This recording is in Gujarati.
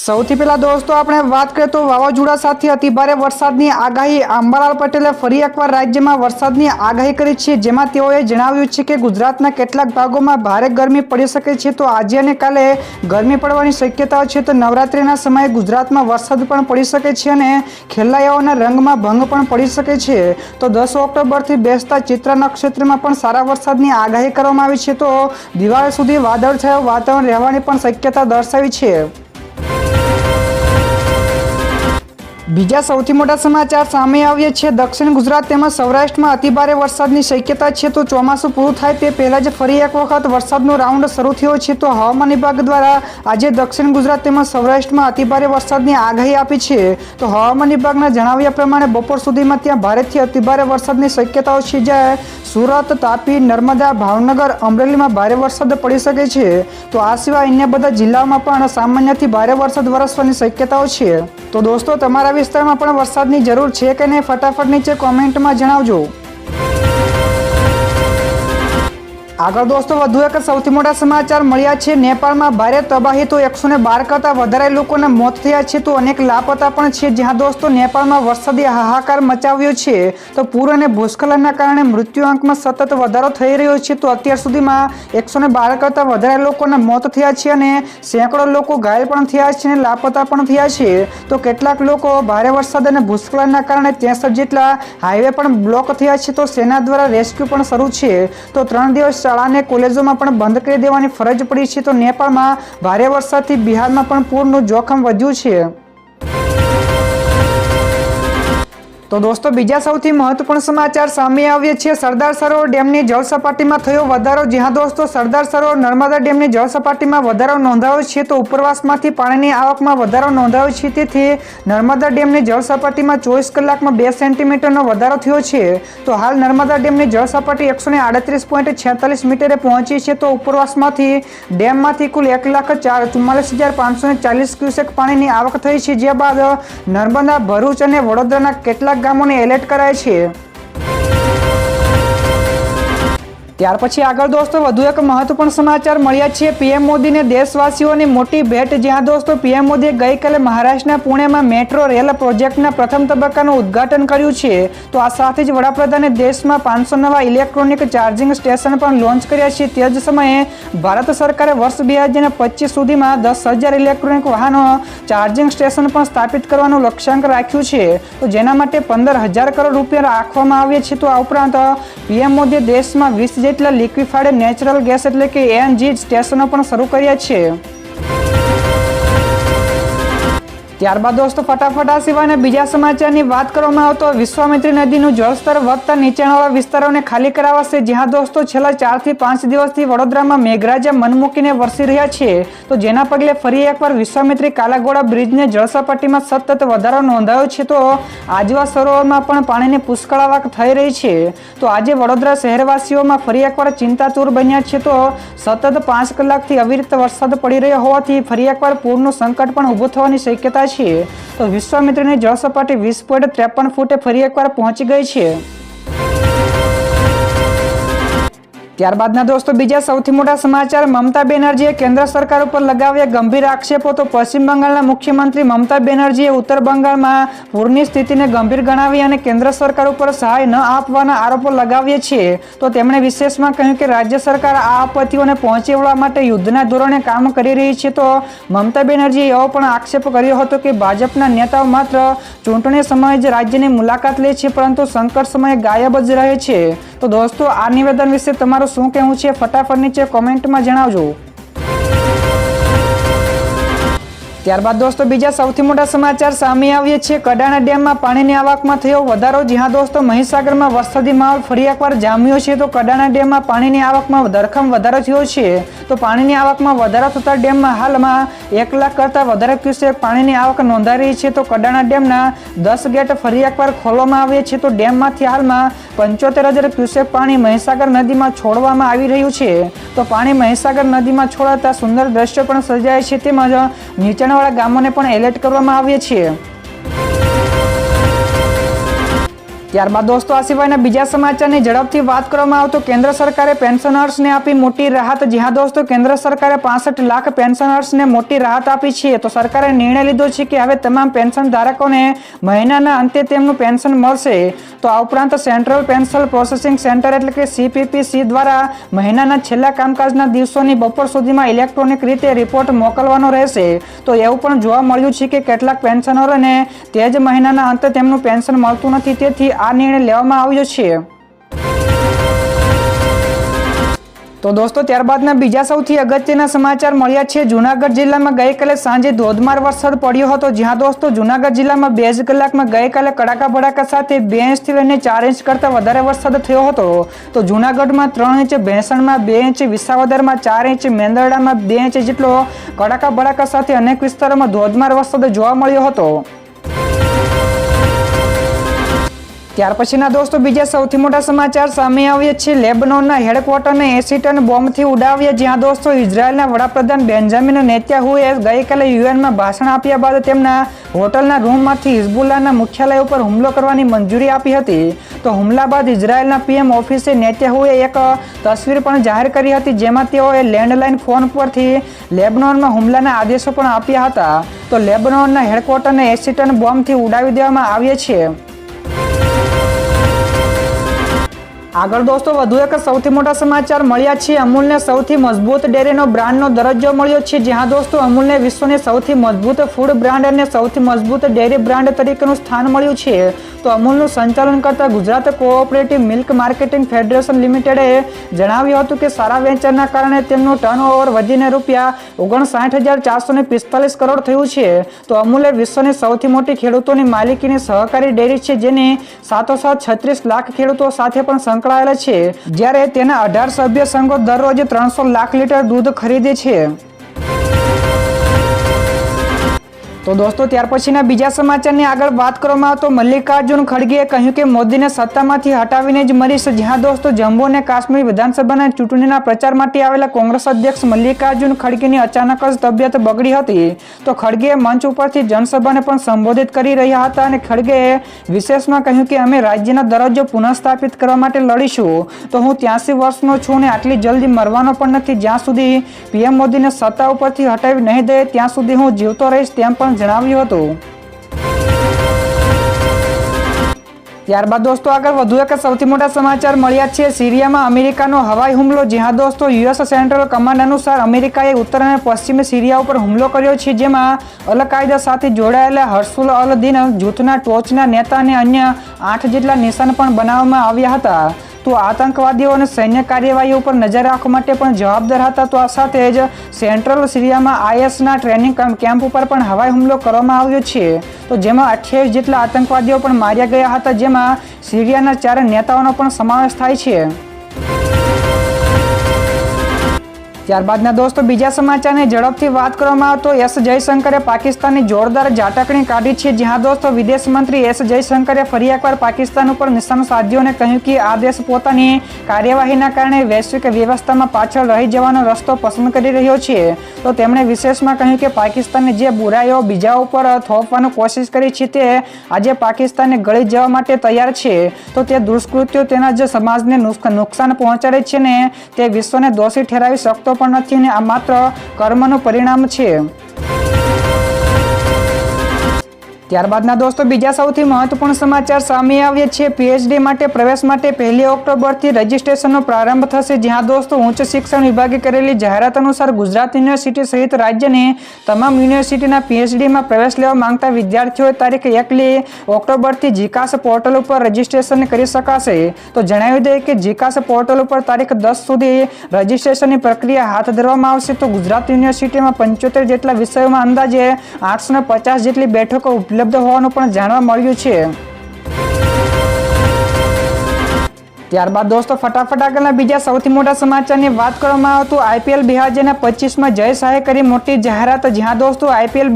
સૌથી પહેલા દોસ્તો આપણે વાત કરીએ તો વાવાઝોડા સાથે અતિભારે વરસાદની આગાહી અંબાલાલ પટેલે ફરી એકવાર રાજ્યમાં વરસાદની આગાહી કરી છે, જેમાં તેઓએ જણાવ્યું છે કે ગુજરાતના કેટલાક ભાગોમાં ભારે ગરમી પડી શકે છે। તો આજે અને કાલે ગરમી પડવાની શક્યતાઓ છે। તો નવરાત્રિના સમયે ગુજરાતમાં વરસાદ પણ પડી શકે છે અને ખેલૈયાઓના રંગમાં ભંગ પણ પડી શકે છે। તો 10 ઓક્ટોબરથી બેસતા ચિત્રા નક્ષત્રમાં પણ સારા વરસાદની આગાહી કરવામાં આવી છે। તો દિવાળી સુધી વાદળછાયું વાતાવરણ રહેવાની પણ શક્યતા દર્શાવી છે। બીજા સૌથી મોટા સમાચાર સામે આવ્યા છે। દક્ષિણ ગુજરાત તેમજ સૌરાષ્ટ્રમાં અતિભારે વરસાદની શક્યતા છે। તો ચોમાસું પૂરું થાય તે પહેલા જ ફરી એક વખત વરસાદનો રાઉન્ડ શરૂ થયો છે। તો હવામાન વિભાગ દ્વારા આજે દક્ષિણ ગુજરાત તેમજ સૌરાષ્ટ્રમાં અતિભારે વરસાદની આગાહી આપી છે। તો હવામાન વિભાગના જણાવ્યા પ્રમાણે બપોર સુધીમાં ત્યાં ભારેથી અતિભારે વરસાદની શક્યતાઓ છે, જ્યારે સુરત, તાપી, નર્મદા, ભાવનગર, અમરેલીમાં ભારે વરસાદ પડી શકે છે। તો આ સિવાય અન્ય બધા જિલ્લાઓમાં પણ સામાન્યથી ભારે વરસાદ વરસવાની શક્યતાઓ છે। તો દોસ્તો તમારા વિસ્તારમાં પણ વરસાદની જરૂર છે કે નહીં, ફટાફટ નીચે કોમેન્ટમાં જણાવજો। આગળ દોસ્તો વધુ એક સૌથી મોટા સમાચાર મળ્યા છે। નેપાળમાં ભારે તબાહી, તો 112 કરતાં વધારે લોકોના મોત થયા છે। તો અનેક લાપતા પણ છે, જ્યાં દોસ્તો નેપાળમાં વરસાદી હાહાકાર મચાવ્યો છે। તો પૂર અને ભૂસ્ખલનના કારણે મૃત્યુઆંકમાં સતત વધારો થઈ રહ્યો છે। તો અત્યાર સુધીમાં 112 કરતાં વધારે લોકોના મોત થયા છે અને સેંકડો લોકો ઘાયલ પણ થયા છે અને લાપતા પણ થયા છે। તો કેટલાક લોકો ભારે વરસાદ અને ભૂસ્ખલનના કારણે 63 જેટલા હાઈવે પણ બ્લોક થયા છે। તો સેના દ્વારા રેસ્ક્યુ પણ શરૂ છે। તો 3 દિવસ શાળા અને કોલેજોમાં પણ બંધ કરી દેવાની ફરજ પડી છે। તો નેપાળમાં ભારે વરસાદથી બિહારમાં પણ પૂરનું જોખમ વધ્યું છે। તો દોસ્તો બીજા સૌથી મહત્વપૂર્ણ સમાચાર સામે આવ્યા છે। સરદાર સરોવર ડેમની જળ સપાટીમાં થયો વધારો। જ્યાં દોસ્તો સરદાર સરોવર નર્મદા ડેમની જળ સપાટીમાં વધારો નોંધાયો છે। તો ઉપરવાસમાંથી પાણીની આવકમાં વધારો નોંધાયો છે, તેથી નર્મદા ડેમની જળ સપાટીમાં 24 કલાકમાં 2 સેન્ટીમીટરનો વધારો થયો છે। તો હાલ નર્મદા ડેમની જળ સપાટી 138.46 મીટરે પહોંચી છે। તો ઉપરવાસમાંથી ડેમમાંથી કુલ 1,44,540 ક્યુસેક પાણીની આવક થઈ છે, જે બાદ નર્મદા, ભરૂચ અને વડોદરાના કેટલાક ગામોને એલર્ટ કરાય છે। ત્યાર પછી આગળ દોસ્તો વધુ એક મહત્વપૂર્ણ સમાચાર મળ્યા છે। પીએમ મોદીને દેશવાસીઓની મોટી ભેટ। જ્યાં દોસ્તો પીએમ મોદીએ ગઈકાલે મહારાષ્ટ્રના પુણેમાં મેટ્રો રેલ પ્રોજેક્ટના પ્રથમ તબક્કાનું ઉદ્ઘાટન કર્યું છે। તો આ સાથે જ વડાપ્રધાને દેશમાં 500 નવા ઇલેક્ટ્રોનિક ચાર્જિંગ સ્ટેશન પણ લોન્ચ કર્યા છે। તે જ સમયે ભારત સરકારે વર્ષ 2025 સુધીમાં 10,000 ઇલેક્ટ્રોનિક વાહનો ચાર્જિંગ સ્ટેશન પણ સ્થાપિત કરવાનું લક્ષ્યાંક રાખ્યું છે। તો જેના માટે 15,000 કરોડ રૂપિયા રાખવામાં આવ્યા છે। તો આ ઉપરાંત પીએમ મોદીએ દેશમાં 20 જેટલા લિક્વિફાઈડ નેચરલ ગેસ એટલે કે એનજી સ્ટેશનો પણ શરૂ કર્યા છે। ત્યારબાદ દોસ્તો ફટાફટ આ સિવાયના બીજા સમાચારની વાત કરવામાં આવે તો વિશ્વામિત્રી નદીનું જળસ્તર વધતા નીચાણવાળા વિસ્તારોને ખાલી કરાવાશે। જ્યાં દોસ્તો છેલ્લા 4 થી 5 દિવસથી વડોદરામાં મેઘરાજા મન મૂકીને વરસી રહ્યા છે। તો જેના પગલે ફરી એકવાર વિશ્વામિત્રી કાલાઘોડા બ્રિજને જળસપાટીમાં સતત વધારો નોંધાયો છે। તો આજવા સરોવરમાં પણ પાણીની પુષ્કળ આવક થઈ રહી છે। તો આજે વડોદરા શહેરવાસીઓમાં ફરી એકવાર ચિંતાતુર બન્યા છે। તો સતત 5 કલાકથી અવિરત વરસાદ પડી રહ્યો હોવાથી ફરી એકવાર પૂરનું સંકટ પણ ઊભું થવાની શક્યતા છે। તો વિશ્વામિત્રીની જળ સપાટી 20.53 ફૂટે ફરી એકવાર પહોંચી ગઈ છે। ત્યારબાદના દોસ્તો બીજા સૌથી મોટા સમાચાર। મમતા બેનર્જીએ કેન્દ્ર સરકાર ઉપર લગાવ્યા ગંભીર આક્ષેપો। તો પશ્ચિમ બંગાળના મુખ્યમંત્રી મમતા બેનર્જીએ ઉત્તર બંગાળમાં પૂરની સ્થિતિને ગંભીર ગણાવી અને કેન્દ્ર સરકાર ઉપર સહાય ન આપવાના આરોપો લગાવ્યા છે। તો તેમણે વિશેષમાં કહ્યું કે રાજ્ય સરકાર આ આપત્તિઓને પહોંચી વળવા માટે યુદ્ધના ધોરણે કામ કરી રહી છે। તો મમતા બેનર્જીએ એવો પણ આક્ષેપ કર્યો હતો કે ભાજપના નેતાઓ માત્ર ચૂંટણી સમયે જ રાજ્યની મુલાકાત લે છે, પરંતુ સંકટ સમયે ગાયબ જ રહે છે। તો દોસ્તો આ નિવેદન વિશે તમારું શું કહેવું છે, ફટાફટ નીચે કોમેન્ટમાં જણાવજો। ત્યારબાદ દોસ્તો બીજા સૌથી મોટા સમાચાર સામે આવ્યા છે। કડાણા ડેમમાં પાણીની આવકમાં થયો વધારો। જ્યાં દોસ્તો મહીસાગરમાં વરસાદી માહોલ ફરી એકવાર જામ્યો છે। તો કડાણા ડેમમાં પાણીની આવકમાં ધરખમ વધારો થયો છે। તો પાણીની આવકમાં વધારો થતા ડેમમાં હાલમાં 1 લાખ કરતાં વધારે ક્યુસેક પાણીની આવક નોંધાઈ રહી છે। તો કડાણા ડેમના 10 ગેટ ફરી એકવાર ખોલવામાં આવ્યા છે। તો ડેમમાંથી હાલમાં 75,000 ક્યુસેક પાણી મહીસાગર નદીમાં છોડવામાં આવી રહ્યું છે। તો પાણી મહીસાગર નદીમાં છોડાતા સુંદર દ્રશ્ય પણ સર્જાય છે, તેમજ નીચાણવાળા ગામોને પણ એલર્ટ કરવામાં આવ્યા છે। ત્યારબાદ દોસ્તો આ સિવાયના બીજા સમાચારની ઝડપથી વાત કરવામાં આવે તો કેન્દ્ર સરકારે પેન્શનર્સને આપી મોટી રાહત. જ્યાં દોસ્તો કેન્દ્ર સરકારે 65 લાખ પેન્શનર્સને મોટી રાહત આપી છે. તો સરકારે નિર્ણય લીધો છે કે હવે તમામ પેન્શન ધારકોને મહિનાના અંતે તેમનું પેન્શન મળશે. તો આ ઉપરાંત સેન્ટ્રલ પેન્શન પ્રોસેસિંગ સેન્ટર એટલે કે CPPC દ્વારા મહિનાના છેલ્લા કામકાજના દિવસોની બપોર સુધીમાં ઇલેક્ટ્રોનિક રીતે રિપોર્ટ મોકલવાનો રહેશે. તો એવું પણ જોવા મળ્યું છે કે કેટલાક પેન્શનરોને તે જ મહિનાના અંતે તેમનું પેન્શન મળતું નથી. તેથી આ નિર્ણય લેવામાં આવ્યો છે. તો દોસ્તો ત્યારબાદના બીજા સૌથી અગત્યના સમાચાર મળ્યા છે. જૂનાગઢ જિલ્લામાં ગઈકાલે સાંજે ધોધમાર વરસાદ પડ્યો હતો. જ્યાં દોસ્તો જૂનાગઢ જિલ્લામાં 2 જ કલાકમાં ગઈકાલે કડાકા ભડાકા સાથે 2 ઇંચથી લઈને 4 ઇંચ કરતાં વધારે વરસાદ થયો હતો. તો જૂનાગઢમાં 3 ઇંચ, ભેંસણમાં 2 ઇંચ, વિસાવદરમાં 4 ઇંચ, મેંદરડામાં 2 ઇંચ જેટલો કડાકા ભડાકા સાથે અનેક વિસ્તારોમાં ધોધમાર વરસાદ જોવા મળ્યો હતો. ત્યાર પછીના દોસ્તો બીજા સૌથી મોટા સમાચાર સામે આવ્યા છે. લેબનોનના હેડક્વાર્ટરને 80 ટન બોમ્બથી ઉડાવ્યા. જ્યાં દોસ્તો ઇઝરાયલના વડાપ્રધાન બેન્જામિન નેતન્યાહુએ ગઈકાલે યુએનમાં ભાષણ આપ્યા બાદ તેમના હોટલના રૂમમાંથી હિઝબુલ્લાહના મુખ્યાલય ઉપર હુમલો કરવાની મંજૂરી આપી હતી. તો હુમલા બાદ ઇઝરાયલના PM ઓફિસે નેતન્યાહુએ એક તસવીર પણ જાહેર કરી હતી, જેમાં તેઓએ લેન્ડલાઇન ફોન પરથી લેબનોનમાં હુમલાના આદેશો પણ આપ્યા હતા. તો લેબનોનના હેડક્વાર્ટરને 80 ટન બોમ્બથી ઉડાવી દેવામાં આવ્યા છે. આગળ દોસ્તો વધુ એક સૌથી મોટા સમાચાર મળ્યા છે. અમૂલને સૌથી મજબૂત ડેરીનો બ્રાન્ડનો દરજ્જો મળ્યો છે. જ્યાં દોસ્તો અમૂલને વિશ્વની સૌથી મજબૂત ફૂડ બ્રાન્ડ અને સૌથી મજબૂત ડેરી બ્રાન્ડ તરીકેનું સ્થાન મળ્યું છે. તો અમૂલનું સંચાલન કરતા Gujarat cooperative milk marketing federation લિમિટેડે જણાવ્યું હતું કે સારા વેચાણના કારણે તેમનું ટર્નઓવર વધીને ₹59,445 કરોડ થયું છે. તો અમૂલ વિશ્વની સૌથી મોટી ખેડૂતોની માલિકીની સહકારી ડેરી છે, જેની સાથોસાથ 36 લાખ ખેડૂતો સાથે પણ સંકળાયેલા છે. જ્યારે તેના 18 સભ્ય સંઘો દરરોજ 300 લાખ લીટર દૂધ ખરીદે છે. તો દોસ્તો ત્યાર પછીના બીજા સમાચારની આગળ વાત કરવામાં આવે તો મલ્લિકાર્જુન ખડગેએ કહ્યું કે મોદીને સત્તામાંથી હટાવીને જ મરીશ. જ્યાં દોસ્તો જમ્મુ અને કાશ્મીર વિધાનસભાના ચૂંટણીના પ્રચાર માટે આવેલા કોંગ્રેસ અધ્યક્ષ મલ્લિકાર્જુન ખડગેની અચાનક જ તબિયત બગડી હતી. તો ખડગેએ મંચ ઉપરથી જનસભાને પણ સંબોધિત કરી રહ્યા હતા અને ખડગેએ વિશેષમાં કહ્યું કે અમે રાજ્યના દરજ્જો પુનઃસ્થાપિત કરવા માટે લડીશું. તો હું 83 વર્ષનો છું અને આટલી જલ્દી મરવાનો પણ નથી. જ્યાં સુધી PM મોદીને સત્તા ઉપરથી હટાવી નહીં દે ત્યાં સુધી હું જીવતો રહીશ, તેમ પણ જણાવ્યું હતું. ત્યારબાદ દોસ્તો આગળ વધુ એક સૌથી મોટા સમાચાર મળ્યા છે. સિરિયામાં અમેરિકાનો હવાઈ હુમલો. જ્યાં દોસ્તો US સેન્ટ્રલ કમાન્ડ અનુસાર અમેરિકાએ ઉત્તર અને પશ્ચિમી સિરિયા ઉપર હુમલો કર્યો છે, જેમાં અલ કાયદા સાથે જોડાયેલા હર્સુલ અલ દીન જૂથના ટોચના નેતા અને અન્ય 8 જેટલા નિશાન પણ બનાવવામાં આવ્યા હતા. તો આતંકવાદીઓ અને સૈન્ય કાર્યવાહી ઉપર નજર રાખવા માટે પણ જવાબદાર હતા. તો આ સાથે જ સેન્ટ્રલ સિરિયામાં ISના ટ્રેનિંગ કેમ્પ ઉપર પણ હવાઈ હુમલો કરવામાં આવ્યો છે. તો જેમાં 28 જેટલા આતંકવાદીઓ પણ માર્યા ગયા હતા, જેમાં સિરિયાના 4 નેતાઓનો પણ સમાવેશ થાય છે. ત્યારબાદના દોસ્તો બીજા સમાચારની ઝડપથી વાત કરવામાં આવે તો S જયશંકરે પાકિસ્તાનની જોરદાર ઝાટકણી કાઢી છે. જ્યાં દોસ્તો વિદેશ મંત્રી S જયશંકરે ફરી એકવાર પાકિસ્તાન ઉપર નિશાન સાધ્યું અને કહ્યું કે આ દેશ પોતાની કાર્યવાહીના કારણે વૈશ્વિક વ્યવસ્થામાં પાછળ રહી જવાનો રસ્તો પસંદ કરી રહ્યો છે. તો તેમણે વિશેષમાં કહ્યું કે પાકિસ્તાને જે બુરાઈઓ બીજા ઉપર થોપવાની કોશિશ કરી છે તે આજે પાકિસ્તાનને ગળી જવા માટે તૈયાર છે. તો તે દુષ્કૃત્યો તેના જ સમાજને નુકસાન પહોંચાડે છે ને તે વિશ્વને દોષી ઠેરાવી શકતો પણ નથી અને આ માત્ર કર્મનું પરિણામ છે. ત્યારબાદના દોસ્તો બીજા સૌથી મહત્વપૂર્ણ સમાચાર સામે આવ્યા છે. PhD માટે પ્રવેશ માટે 1 ઓક્ટોબરથી રજીસ્ટ્રેશનનો પ્રારંભ થશે. જ્યાં દોસ્તો ઉચ્ચ શિક્ષણ વિભાગે કરેલી જાહેરાત અનુસાર ગુજરાત યુનિવર્સિટી સહિત રાજ્યની તમામ યુનિવર્સિટીના PhDમાં પ્રવેશ લેવા માંગતા વિદ્યાર્થીઓએ તારીખ 1 ઓક્ટોબરથી જીકાસ પોર્ટલ ઉપર રજીસ્ટ્રેશન કરી શકાશે. તો જણાવી દઈએ કે જીકાસ પોર્ટલ ઉપર તારીખ 10 સુધી રજીસ્ટ્રેશનની પ્રક્રિયા હાથ ધરવામાં આવશે. તો ગુજરાત યુનિવર્સિટીમાં 75 જેટલા વિષયોમાં અંદાજે 850 જેટલી બેઠકો ઉપલબ્ધ હોવાનું પણ જાણવા મળ્યું છે. ત્યારબાદ દોસ્તો ફટાફટ આગળના બીજા સૌથી મોટા સમાચારની વાત કરવામાં આવે તો IPL 2025માં જય શાહે કરી મોટી જાહેરાત. જ્યાં દોસ્તો IPL